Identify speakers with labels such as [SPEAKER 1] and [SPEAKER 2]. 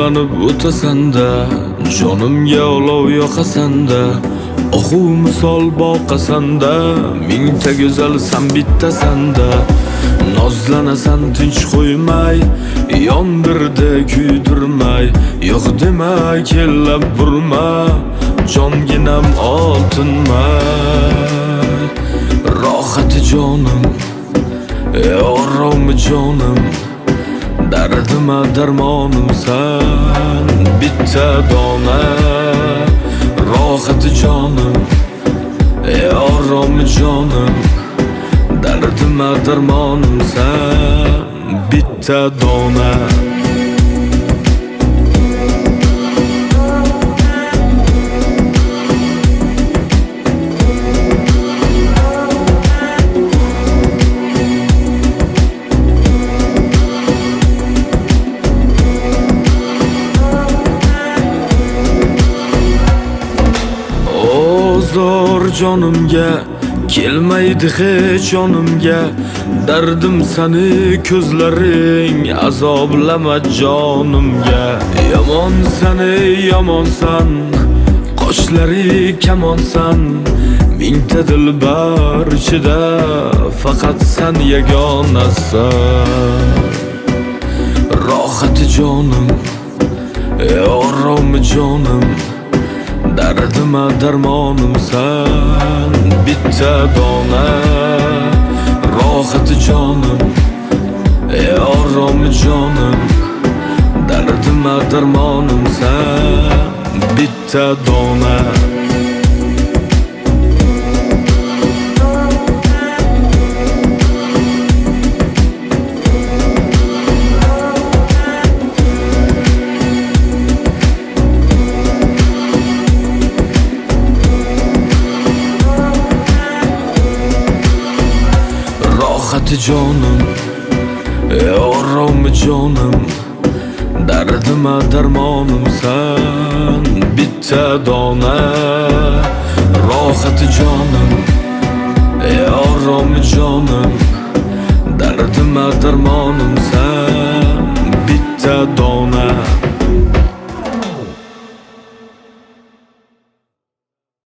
[SPEAKER 1] nurlanib o'tasanda, jonimga olov yoqasanda, ohu misol boqasanda, mingta go'zal san bittasanda. Nozlanasan tinch qo'ymay, yondirdi kuydirmay, yo'q dema kellab burma, jonginam oltinmay. Rohati jonim, orom jonim, dardima darmonim san bitta dona. Rohati jonim, orom jonim, dardima darmonim san bitta dona. Zor jonimga kelmaydi hech yonimga, dardim sani ko'zlaring azoblama jonimga. Yomon sani yomonsan, qoshlari kamonsan, mingta dilbar ichida faqat san yagonasan. Rohati jonim, orom jonim, dardima darmonim san bitta dona. Rohati jonim, orom jonim, dardima darmonim san bitta dona. Rohati jonim, orom jonim, dardima darmonim san bitta dona. Rohati jonim,